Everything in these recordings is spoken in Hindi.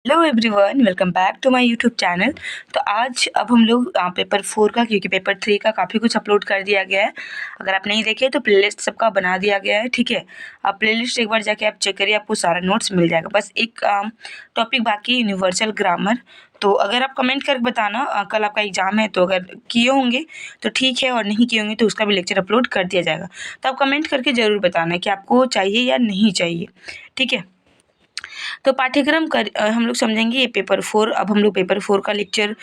Hello everyone, welcome back to my YouTube channel. तो आज अब हम लोग पेपर 4 का, क्योंकि पेपर 3 का काफ़ी कुछ अपलोड कर दिया गया है। अगर आप नहीं देखे तो प्लेलिस्ट सबका बना दिया गया है, ठीक है। आप प्लेलिस्ट एक बार जाके आप चेक करिए, आपको सारा नोट्स मिल जाएगा। बस एक टॉपिक बाकी है, यूनिवर्सल ग्रामर। तो अगर आप कमेंट करके बताना, कल आपका एग्ज़ाम है तो अगर किए होंगे तो ठीक है, और नहीं किए होंगे तो उसका भी लेक्चर अपलोड कर दिया जाएगा। तो आप कमेंट करके ज़रूर बताना कि आपको चाहिए या नहीं चाहिए, ठीक है। तो पाठ्यक्रम हम लोग समझेंगे ये पेपर 4। अब हम लोग पेपर 4 का लेक्चर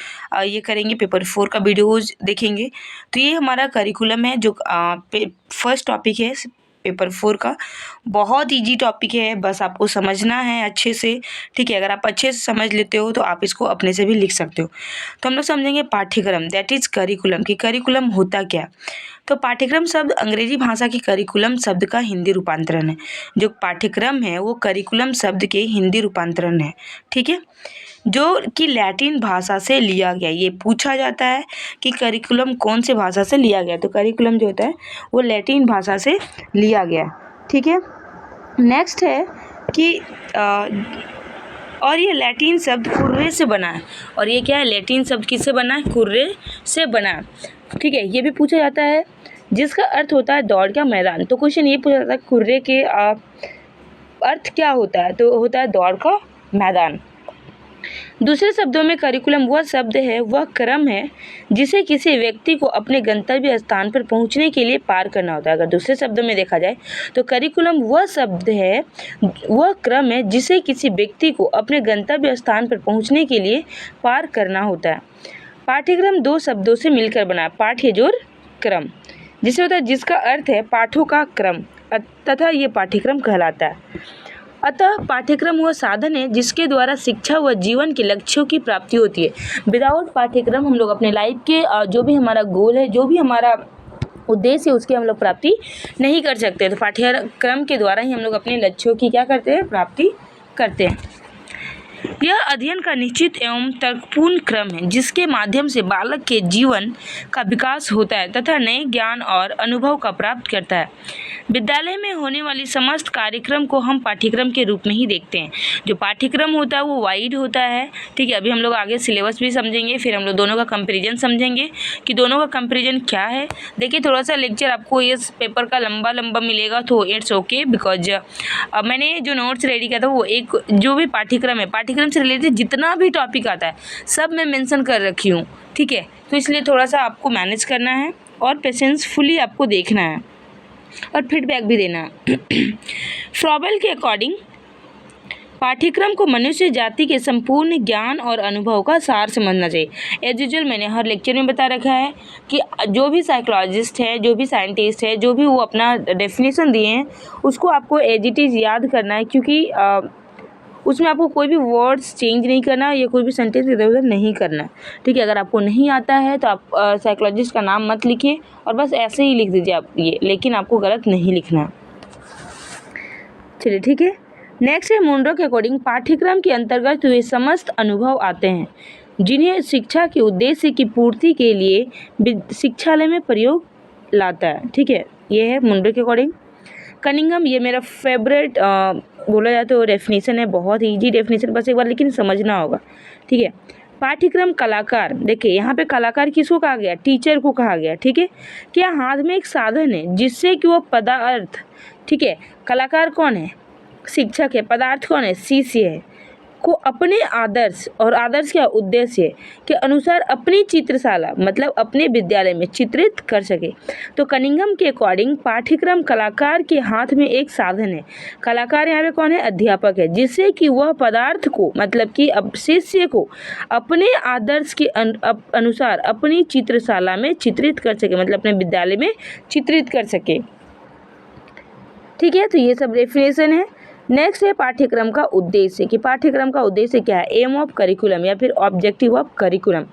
ये करेंगे, पेपर 4 का वीडियोज़ देखेंगे। तो ये हमारा करिकुलम है, जो फर्स्ट टॉपिक है पेपर 4 का। बहुत ईजी टॉपिक है, बस आपको समझना है अच्छे से, ठीक है। अगर आप अच्छे से समझ लेते हो तो आप इसको अपने से भी लिख सकते हो। तो हम लोग समझेंगे पाठ्यक्रम, दैट इज़ करिकुलम, कि करिकुलम होता क्या। तो पाठ्यक्रम शब्द अंग्रेजी भाषा के करिकुलम शब्द का हिंदी रूपांतरण है। जो पाठ्यक्रम है वो करिकुलम शब्द के हिंदी रूपांतरण है, ठीक है, जो कि लैटिन भाषा से लिया गया। ये पूछा जाता है कि करिकुलम कौन से भाषा से लिया गया, तो करिकुलम जो होता है वो लैटिन भाषा से लिया गया, ठीक है। नेक्स्ट है कि और ये लैटिन शब्द कुर्रे से बना है। और ये क्या है, लैटिन शब्द किससे बना है, कुर्रे से बना है, ठीक है। ये भी पूछा जाता है, जिसका अर्थ होता है दौड़ का मैदान। तो क्वेश्चन ये पूछा जाता है कुर्रे के अर्थ क्या होता है, तो होता है दौड़ का मैदान। दूसरे शब्दों में करिकुलम वह शब्द है, वह क्रम है जिसे किसी व्यक्ति को अपने गंतव्य स्थान पर पहुंचने के लिए पार करना होता है। अगर दूसरे शब्दों में देखा जाए तो करिकुलम वह शब्द है, वह क्रम है जिसे किसी व्यक्ति को अपने गंतव्य स्थान पर पहुंचने के लिए पार करना होता है। पाठ्यक्रम दो शब्दों से मिलकर बना, पाठ्य जोड़ क्रम, जिसे होता है जिसका अर्थ है पाठों का क्रम, तथा ये पाठ्यक्रम कहलाता है। अतः पाठ्यक्रम वह साधन है जिसके द्वारा शिक्षा व जीवन के लक्ष्यों की प्राप्ति होती है। विदाउट पाठ्यक्रम हम लोग अपने लाइफ के जो भी हमारा गोल है, जो भी हमारा उद्देश्य है, उसकी हम लोग प्राप्ति नहीं कर सकते। तो पाठ्यक्रम के द्वारा ही हम लोग अपने लक्ष्यों की क्या करते हैं, प्राप्ति करते हैं। यह अध्ययन का निश्चित एवं तर्कपूर्ण क्रम है जिसके माध्यम से बालक के जीवन का विकास होता है तथा नए ज्ञान और अनुभव का प्राप्त करता है। विद्यालय में होने वाली समस्त कार्यक्रम को हम पाठ्यक्रम के रूप में ही देखते हैं। जो पाठ्यक्रम होता है वो वाइड होता है, ठीक है। अभी हम लोग आगे सिलेबस भी समझेंगे, फिर हम लोग दोनों का कंपैरिजन समझेंगे कि दोनों का कंपैरिजन क्या है। देखिए, थोड़ा सा लेक्चर आपको इस पेपर का लंबा मिलेगा तो इट्स ओके, बिकॉज मैंने जो नोट्स रेडी किया था वो एक जो भी पाठ्यक्रम है, पाठ्यक्रम से रिलेटेड जितना भी टॉपिक आता है सब मैं मेंशन कर रखी हूँ, ठीक है। तो इसलिए थोड़ा सा आपको मैनेज करना है और पेशेंसफुली आपको देखना है और फीडबैक भी देना है। फ्रॉबेल के अकॉर्डिंग पाठ्यक्रम को मनुष्य जाति के संपूर्ण ज्ञान और अनुभव का सार समझना चाहिए। एज यूजुअल मैंने हर लेक्चर में बता रखा है कि जो भी साइकोलॉजिस्ट है, जो भी साइंटिस्ट है, जो भी वो अपना डेफिनेशन दिए हैं उसको आपको एज इट इज़ याद करना है, क्योंकि उसमें आपको कोई भी वर्ड्स चेंज नहीं करना या कोई भी सेंटेंस इधर उधर नहीं करना, ठीक है। अगर आपको नहीं आता है तो आप साइकोलॉजिस्ट का नाम मत लिखिए और बस ऐसे ही लिख दीजिए आप ये, लेकिन आपको गलत नहीं लिखना। चलिए, ठीक है। नेक्स्ट है मुंड्रो के अकॉर्डिंग पाठ्यक्रम के अंतर्गत हुए समस्त अनुभव आते हैं जिन्हें शिक्षा के उद्देश्य की पूर्ति के लिए शिक्षालय में प्रयोग लाता है, ठीक है। ये है मुंड्रो के अकॉर्डिंग। कनिंघम, ये मेरा फेवरेट बोला जाए तो डेफिनेशन है, बहुत ईजी डेफिनेशन, बस एक बार लेकिन समझना होगा, ठीक है। पाठ्यक्रम कलाकार, देखिए यहाँ पे कलाकार किसको कहा गया, टीचर को कहा गया, ठीक है। क्या हाथ में एक साधन है जिससे कि वो पदार्थ, ठीक है, कलाकार कौन है, शिक्षक है, पदार्थ कौन है, शिष्य है, को अपने आदर्श और आदर्श क्या उद्देश्य के अनुसार अपनी चित्रशाला मतलब अपने विद्यालय में चित्रित कर सके। तो कनिंघम के अकॉर्डिंग पाठ्यक्रम कलाकार के हाथ में एक साधन है। कलाकार यहाँ पे कौन है, अध्यापक है, जिससे कि वह पदार्थ को मतलब कि शिष्य को अपने आदर्श के अनुसार अपनी चित्रशाला में चित्रित कर सके, मतलब अपने विद्यालय में चित्रित कर सके, ठीक है। तो ये सब डेफिनेशन है। नेक्स्ट है पाठ्यक्रम का उद्देश्य, कि पाठ्यक्रम का उद्देश्य क्या है, एम ऑफ करिकुलम या फिर ऑब्जेक्टिव ऑफ करिकुलम।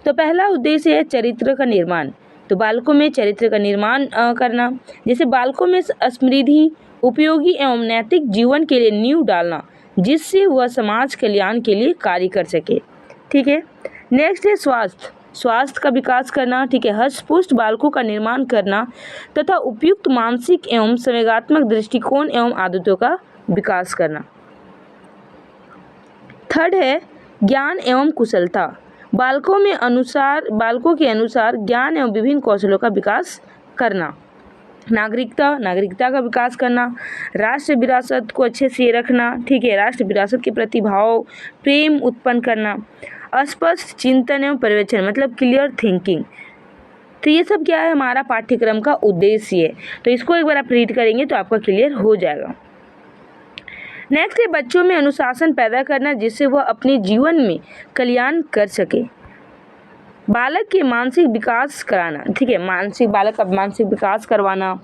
तो पहला उद्देश्य है चरित्र का निर्माण। तो बालकों में चरित्र का निर्माण करना, जैसे बालकों में समृद्धि, उपयोगी एवं नैतिक जीवन के लिए नींव डालना, जिससे वह समाज कल्याण के लिए कार्य कर सके, ठीक है। नेक्स्ट है स्वास्थ्य का विकास करना, ठीक है। हष्ट-पुष्ट बालकों का निर्माण करना तथा उपयुक्त मानसिक एवं संवेगात्मक दृष्टिकोण एवं आदतों का विकास करना। थर्ड है ज्ञान एवं कुशलता, बालकों के अनुसार ज्ञान एवं विभिन्न कौशलों का विकास करना। नागरिकता का विकास करना, राष्ट्र विरासत को अच्छे से रखना, ठीक है, राष्ट्र विरासत के प्रति भाव प्रेम उत्पन्न करना, स्पष्ट चिंतन एवं पर्यवेक्षण मतलब क्लियर थिंकिंग। तो ये सब क्या है, हमारा पाठ्यक्रम का उद्देश्य है। तो इसको एक बार आप रीड करेंगे तो आपका क्लियर हो जाएगा। नेक्स्ट है बच्चों में अनुशासन पैदा करना जिससे वह अपने जीवन में कल्याण कर सके। बालक के मानसिक विकास कराना, ठीक है, बालक का मानसिक विकास करवाना,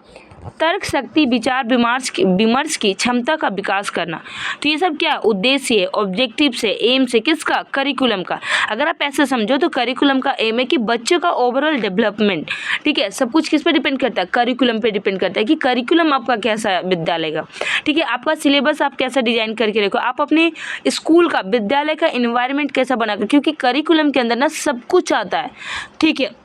तर्क शक्ति, विचार विमर्श की क्षमता का विकास करना। तो ये सब क्या उद्देश्य है, ऑब्जेक्टिव से, एम से, किसका, करिकुलम का। अगर आप ऐसे समझो तो करिकुलम का एम है कि बच्चों का ओवरऑल डेवलपमेंट, ठीक है। सब कुछ किस पे डिपेंड करता है, करिकुलम पे डिपेंड करता है कि करिकुलम आपका कैसा विद्यालय का, ठीक है, आपका सिलेबस आप कैसा डिजाइन करके रखो, आप अपने स्कूल का, विद्यालय का एनवायरनमेंट कैसा बनाकर, क्योंकि करिकुलम के अंदर ना सब कुछ आता है, ठीक है।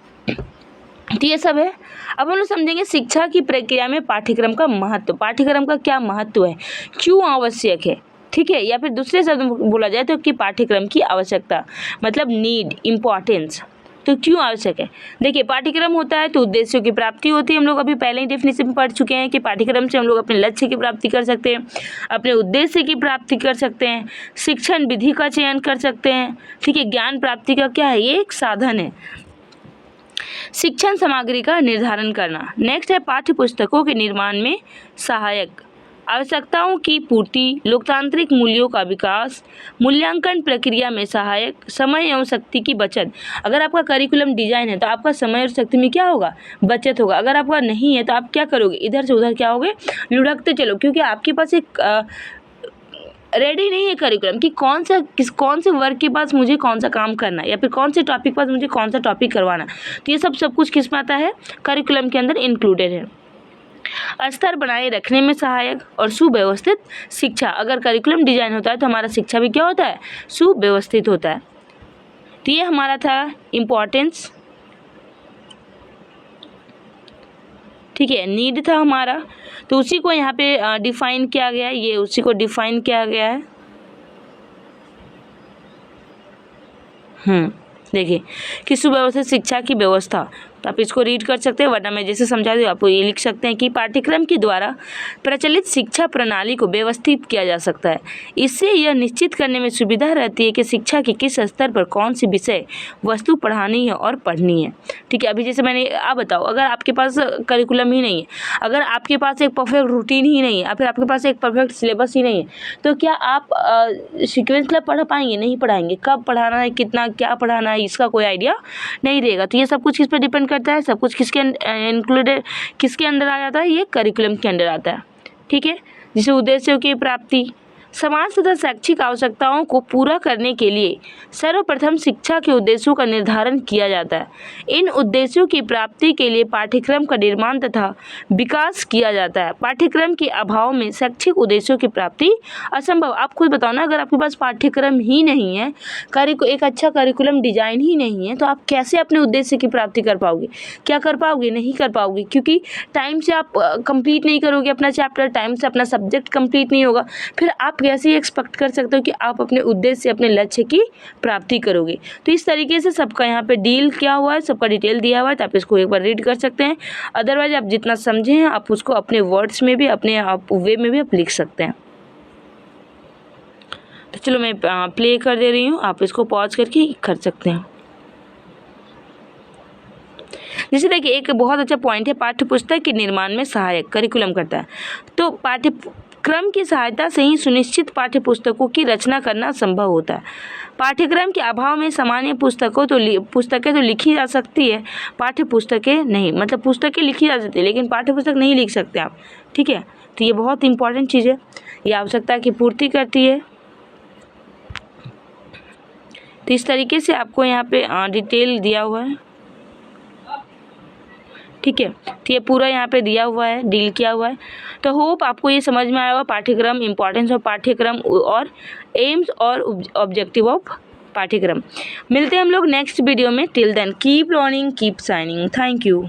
तो ये सब है। अब हम लोग समझेंगे शिक्षा की प्रक्रिया में पाठ्यक्रम का महत्व। पाठ्यक्रम का क्या महत्व है, क्यों आवश्यक है, ठीक है, या फिर दूसरे शब्द में बोला जाए तो कि पाठ्यक्रम की आवश्यकता मतलब नीड, इम्पोर्टेंस। तो क्यों आवश्यक है, देखिए पाठ्यक्रम होता है तो उद्देश्यों की प्राप्ति होती है। हम लोग अभी पहले ही डेफिनेशन में पढ़ चुके हैं कि पाठ्यक्रम से हम लोग अपने लक्ष्य की प्राप्ति कर सकते हैं, अपने उद्देश्य की प्राप्ति कर सकते हैं, शिक्षण विधि का चयन कर सकते हैं, ठीक है। ज्ञान प्राप्ति का क्या है, ये एक साधन है। शिक्षण सामग्री का निर्धारण करना। नेक्स्ट है पाठ्य पुस्तकों के निर्माण में सहायक, आवश्यकताओं की पूर्ति, लोकतांत्रिक मूल्यों का विकास, मूल्यांकन प्रक्रिया में सहायक, समय एवं शक्ति की बचत। अगर आपका करिकुलम डिजाइन है तो आपका समय और शक्ति में क्या होगा, बचत होगा। अगर आपका नहीं है तो आप क्या करोगे, इधर से उधर क्या होगे, लुढ़कते चलो, क्योंकि आपके पास एक रेडी नहीं है करिकुलम कि कौन से वर्ग के पास मुझे कौन सा काम करना है या फिर कौन से टॉपिक पास मुझे कौन सा टॉपिक करवाना। तो ये सब कुछ किस में आता है, करिकुलम के अंदर इंक्लूडेड है। स्तर बनाए रखने में सहायक और सुव्यवस्थित शिक्षा। अगर करिकुलम डिजाइन होता है तो हमारा शिक्षा भी क्या होता है, सुव्यवस्थित होता है। तो ये हमारा था इम्पोर्टेंस, ठीक है, नीड था हमारा, तो उसी को यहाँ पे डिफाइन किया गया है, ये उसी को डिफाइन किया गया है। देखिए कि सुव्यवस्थित शिक्षा की व्यवस्था, तो आप इसको रीड कर सकते हैं, वरना मैं जैसे समझा दूँ आपको ये लिख सकते हैं कि पाठ्यक्रम के द्वारा प्रचलित शिक्षा प्रणाली को व्यवस्थित किया जा सकता है। इससे यह निश्चित करने में सुविधा रहती है कि शिक्षा के किस स्तर पर कौन सी विषय वस्तु पढ़ानी है और पढ़नी है, ठीक है। अभी जैसे मैंने आप बताओ, अगर आपके पास करिकुलम ही नहीं है, अगर आपके पास एक परफेक्ट रूटीन ही नहीं है, या फिर आपके पास एक परफेक्ट सिलेबस ही नहीं है, तो क्या आप सीक्वेंस क्लब पढ़ पाएंगे, नहीं पढ़ाएंगे। कब पढ़ाना है, कितना क्या पढ़ाना है, इसका कोई आइडिया नहीं रहेगा। तो ये सब कुछ किस पर डिपेंड करता है, सब कुछ किसके इंक्लूडेड, किसके अंदर आ जाता है, ये करिकुलम के अंदर आता है, ठीक है। जिसे उद्देश्यों की प्राप्ति, समाज तथा शैक्षिक आवश्यकताओं को पूरा करने के लिए सर्वप्रथम शिक्षा के उद्देश्यों का निर्धारण किया जाता है। इन उद्देश्यों की प्राप्ति के लिए पाठ्यक्रम का निर्माण तथा विकास किया जाता है। पाठ्यक्रम के अभाव में शैक्षिक उद्देश्यों की प्राप्ति असंभव। आप खुद बताओ ना, अगर आपके पास पाठ्यक्रम ही नहीं है, एक अच्छा करिकुलम डिजाइन ही नहीं है, तो आप कैसे अपने उद्देश्य की प्राप्ति कर पाओगे, क्या कर पाओगे, नहीं कर पाओगे, क्योंकि टाइम से आप कंप्लीट नहीं करोगे अपना चैप्टर, टाइम से अपना सब्जेक्ट कंप्लीट नहीं होगा, फिर आप कैसे ही एक्सपेक्ट कर सकते हो कि आप अपने उद्देश्य, अपने लक्ष्य की प्राप्ति करोगे। तो इस तरीके से सबका यहाँ पे डील किया हुआ है, सबका डिटेल दिया हुआ है, तो आप इसको एक बार रीड कर सकते हैं। अदरवाइज आप जितना समझे हैं आप उसको अपने वर्ड्स में भी, अपने आप वे में भी आप लिख सकते हैं। तो चलो मैं प्ले कर दे रही हूँ, आप इसको पॉज करके कर सकते हैं। जैसे देखिए एक बहुत अच्छा पॉइंट है, पाठ्य पुस्तक के निर्माण में सहायक, करिकुलम करता है। तो पाठ्यक्रम की सहायता से ही सुनिश्चित पाठ्य पुस्तकों की रचना करना संभव होता है। पाठ्यक्रम के अभाव में सामान्य पुस्तकें तो लिखी जा सकती है, पाठ्य पुस्तकें नहीं। मतलब पुस्तकें लिखी जा सकती है लेकिन पाठ्य पुस्तक नहीं लिख सकते आप, ठीक है। तो ये बहुत इंपॉर्टेंट चीज़ है, ये आवश्यकता की पूर्ति करती है। तो इस तरीके से आपको यहाँ पे डिटेल दिया हुआ है, ठीक है। तो ये पूरा यहाँ पे दिया हुआ है, डील किया हुआ है। तो होप आपको ये समझ में आया होगा पाठ्यक्रम, इंपॉर्टेंस ऑफ पाठ्यक्रम और एम्स और ऑब्जेक्टिव ऑफ पाठ्यक्रम। मिलते हैं हम लोग नेक्स्ट वीडियो में। Till then keep learning, keep shining. Thank you.